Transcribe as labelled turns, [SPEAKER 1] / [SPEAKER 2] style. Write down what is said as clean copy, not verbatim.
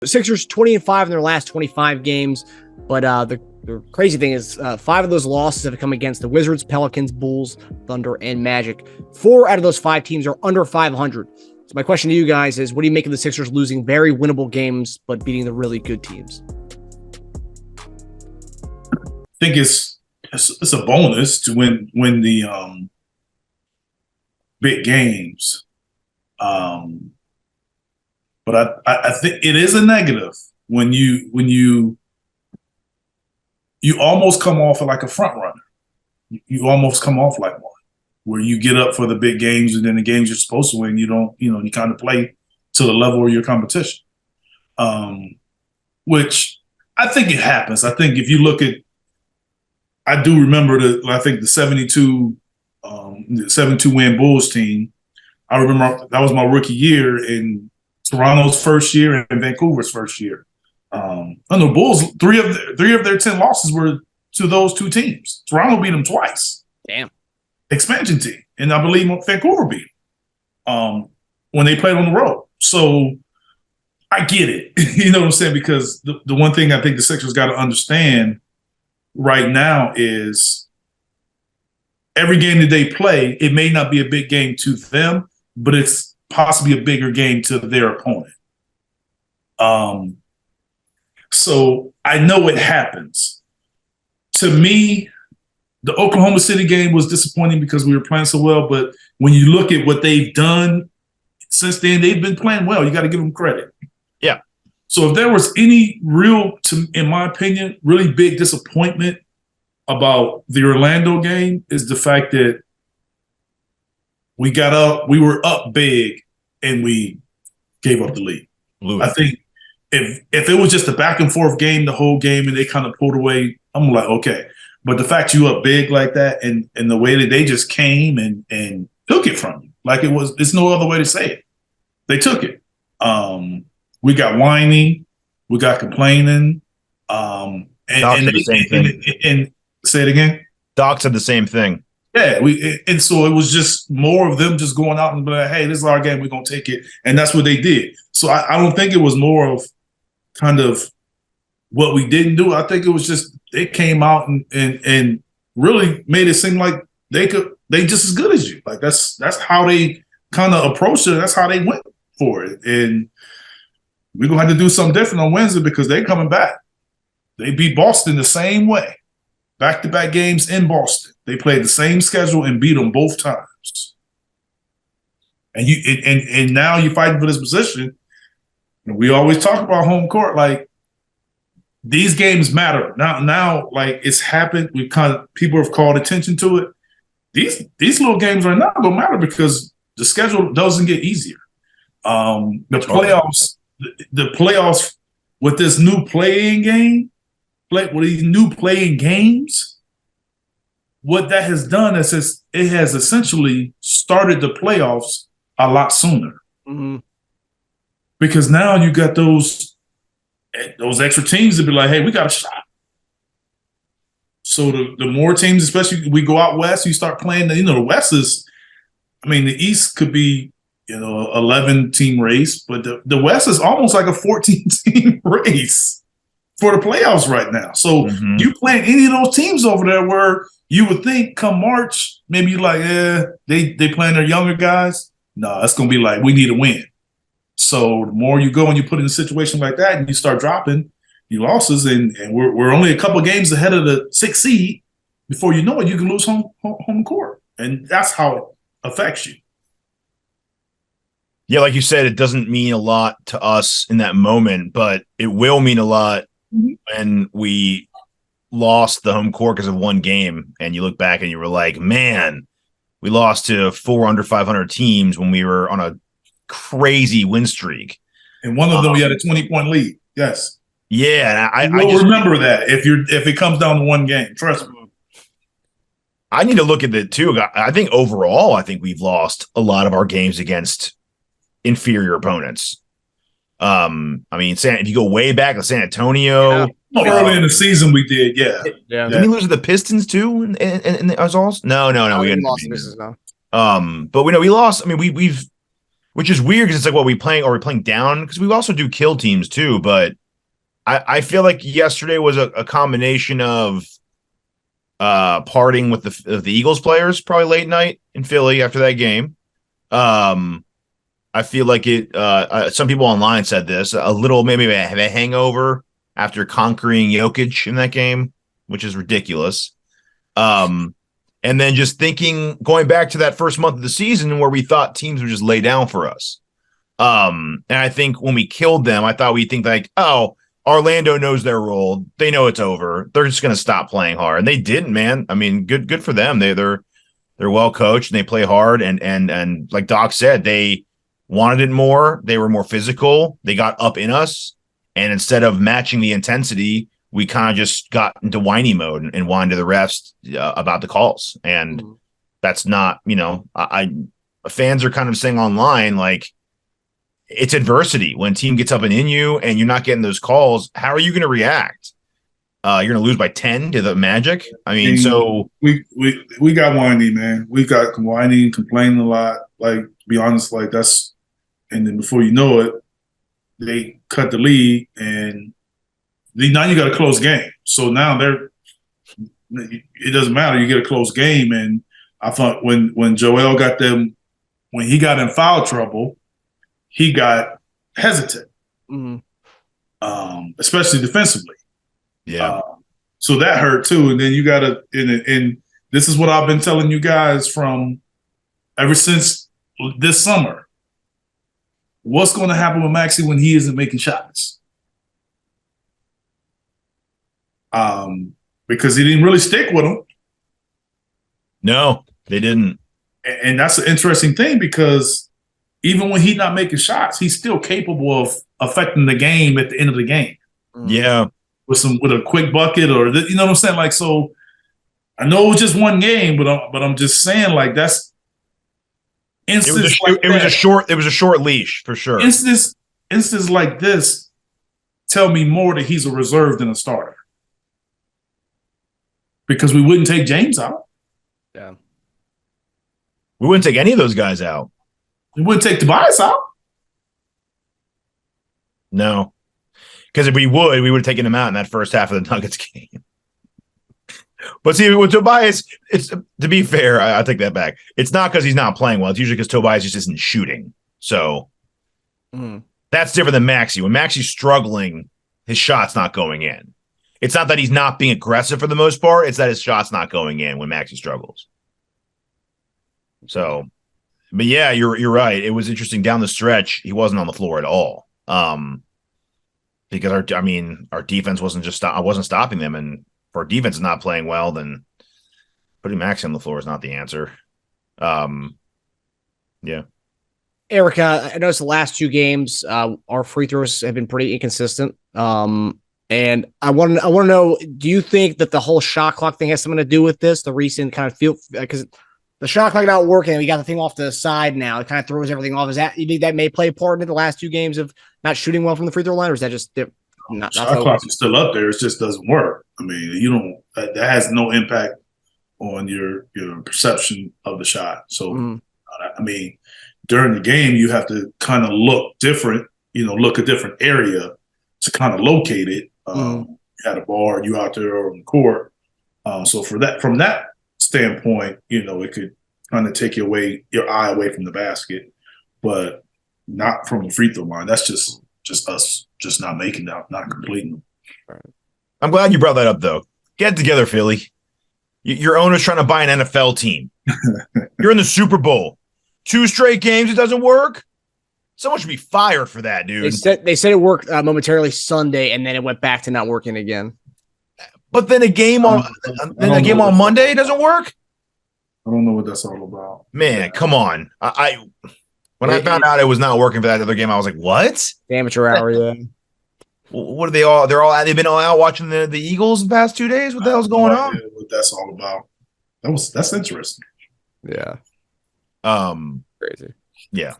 [SPEAKER 1] The Sixers 20-5 in their last 25 games, but the crazy thing is 5 of those losses have come against the Wizards, Pelicans, Bulls, Thunder, and Magic. 4 out of those 5 teams are under 500. So my question to you guys is, what do you make of the Sixers losing very winnable games but beating the really good teams?
[SPEAKER 2] I think it's a bonus to win the big games. But I think it is a negative when you almost come off like a front runner. You almost come off like one, where you get up for the big games, and then the games you're supposed to win, you don't. You kind of play to the level of your competition, which I think it happens. I think if you look at, I do remember the 72 win Bulls team. I remember that was my rookie year in Toronto's first year and Vancouver's first year. The Bulls, three of their 10 losses were to those two teams. Toronto beat them twice.
[SPEAKER 1] Damn. Expansion
[SPEAKER 2] team. And I believe Vancouver beat them when they played on the road. So I get it. You know what I'm saying? Because the one thing I think the Sixers got to understand right now is every game that they play, it may not be a big game to them, but it's possibly a bigger game to their opponent. So I know it happens. To me, the Oklahoma City game was disappointing because we were playing so well, but when you look at what they've done since then, they've been playing well. You got to give them credit.
[SPEAKER 1] Yeah.
[SPEAKER 2] So if there was any real, in my opinion, really big disappointment about the Orlando game, is the fact that we were up big, and we gave up the lead. I think if it was just a back and forth game, the whole game, and they kind of pulled away, I'm like, okay. But the fact you up big like that, and the way that they just came and took it from you, like it's no other way to say it. They took it. We got whiny, we got complaining, and
[SPEAKER 3] the same thing.
[SPEAKER 2] And say it again.
[SPEAKER 3] Doc said the same thing.
[SPEAKER 2] Yeah, and so it was just more of them just going out and be like, hey, this is our game, we're going to take it. And that's what they did. So I don't think it was more of kind of what we didn't do. I think it was just they came out and really made it seem like they just as good as you. Like that's how they kind of approached it. That's how they went for it. And we're going to have to do something different on Wednesday because they're coming back. They beat Boston the same way. Back-to-back games in Boston. They played the same schedule and beat them both times. And now you're fighting for this position. And we always talk about home court. Like, these games matter. Now, like, it's happened. People have called attention to it. These little games are not going to matter because the schedule doesn't get easier. The playoffs with this new playing game, with these new playing games, what that has done is it has essentially started the playoffs a lot sooner.
[SPEAKER 1] Mm-hmm.
[SPEAKER 2] Because now you got those extra teams to be like, hey, we got a shot. So the more teams, especially we go out west, you start playing. The West is, the East could be 11-team race, but the West is almost like a 14-team race for the playoffs right now. So you playing any of those teams over there where you would think come March, maybe you're like, they playing their younger guys. No, it's going to be like, we need a win. So the more you go and you put in a situation like that and you start dropping your losses, and we're only a couple of games ahead of the 6th seed, before you know it, you can lose home court. And that's how it affects you.
[SPEAKER 3] Yeah, like you said, it doesn't mean a lot to us in that moment, but it will mean a lot when we lost the home court because of one game, and you look back and you were like, man, we lost to 4 under 500 teams when we were on a crazy win streak.
[SPEAKER 2] And one of them, we had a 20-point lead. Yes.
[SPEAKER 3] Yeah.
[SPEAKER 2] I just remember that if it comes down to one game. Trust me.
[SPEAKER 3] I need to look at it too. I think overall, we've lost a lot of our games against inferior opponents. If you go way back to San Antonio,
[SPEAKER 2] early in the season we did, yeah.
[SPEAKER 3] Did we lose to the Pistons too? In us all? No, we didn't.
[SPEAKER 1] Lost the Pistons, no.
[SPEAKER 3] But we know we lost. We've which is weird because it's like, what we playing? Are we playing down? Because we also do kill teams too. But I feel like yesterday was a combination of parting with the Eagles players probably late night in Philly after that game. I feel like it. Some people online said this a little, maybe a hangover after conquering Jokic in that game, which is ridiculous. And then just going back to that first month of the season where we thought teams would just lay down for us. And I think when we killed them, I thought we'd think like, oh, Orlando knows their role. They know it's over. They're just going to stop playing hard. And they didn't, man. I mean, good for them. They're well coached and they play hard. And like Doc said, they wanted it more. They were more physical. They got up in us. And instead of matching the intensity, we kind of just got into whiny mode and whined to the refs about the calls. And that's not, fans are kind of saying online, like, it's adversity. When a team gets up and in you and you're not getting those calls, how are you going to react? You're going to lose by 10 to the Magic? I mean, so
[SPEAKER 2] we got whiny, man. We got whiny, complaining a lot. Like, to be honest, like that's, and then before you know it, they cut the lead and now you got a close game. So now it doesn't matter. You get a close game. And I thought when Joel got them, when he got in foul trouble, he got hesitant, especially defensively.
[SPEAKER 3] Yeah.
[SPEAKER 2] So that hurt too. And then you got to, and this is what I've been telling you guys from ever since this summer. What's going to happen with Maxey when he isn't making shots? Because he didn't really stick with them.
[SPEAKER 3] No, they didn't.
[SPEAKER 2] And that's an interesting thing because even when he's not making shots, he's still capable of affecting the game at the end of the game.
[SPEAKER 3] Yeah.
[SPEAKER 2] With a quick bucket or, you know what I'm saying? Like, so I know it was just one game, but I'm just saying, like, that's instance
[SPEAKER 3] it was a short leash for sure.
[SPEAKER 2] Instance like this tell me more that he's a reserve than a starter. Because we wouldn't take James out.
[SPEAKER 1] Yeah.
[SPEAKER 3] We wouldn't take any of those guys out.
[SPEAKER 2] We wouldn't take Tobias out.
[SPEAKER 3] No. Because if we would have taken him out in that first half of the Nuggets game. But see, with Tobias, it's, to be fair, I take that back. It's not because he's not playing well. It's usually because Tobias just isn't shooting. So that's different than Maxey. When Maxey's struggling, his shot's not going in. It's not that he's not being aggressive for the most part. It's that his shot's not going in when Maxey struggles. So, but yeah, you're right. It was interesting down the stretch. He wasn't on the floor at all. Because our defense wasn't stopping them, and if our defense is not playing well, then putting Maxey on the floor is not the answer. Yeah.
[SPEAKER 1] Erica, I noticed the last two games, our free throws have been pretty inconsistent. And I want to know, do you think that the whole shot clock thing has something to do with this? The recent kind of feel, because the shot clock not working, we got the thing off the side now. It kind of throws everything off. You think that may play a part in the last two games of not shooting well from the free throw line, or is that just not?
[SPEAKER 2] Shot clock is still up there. It just doesn't work. I mean, that has no impact on your perception of the shot. So, I mean, during the game, you have to kind of look different. Look a different area to kind of locate it. You had a bar, you out there on the court. So from that standpoint, it could kind of take your eye away from the basket, but not from the free throw line. That's just us just not making that, not completing them.
[SPEAKER 3] I'm glad you brought that up, though. Get it together, Philly. Your owner's trying to buy an NFL team. You're in the Super Bowl. 2 straight games, it doesn't work. Someone should be fired for that, dude.
[SPEAKER 1] They said it worked momentarily Sunday, and then it went back to not working again.
[SPEAKER 3] But then a game on Monday doesn't work.
[SPEAKER 2] I don't know what that's all about.
[SPEAKER 3] Man, come on! When I found out it was not working for that other game, I was like, "What?"
[SPEAKER 1] Amateur hour, yeah.
[SPEAKER 3] What are they all? They've been all out watching the Eagles the past 2 days. What the hell's going on?
[SPEAKER 2] What that's all about? That's interesting.
[SPEAKER 1] Yeah.
[SPEAKER 3] Crazy. Yeah.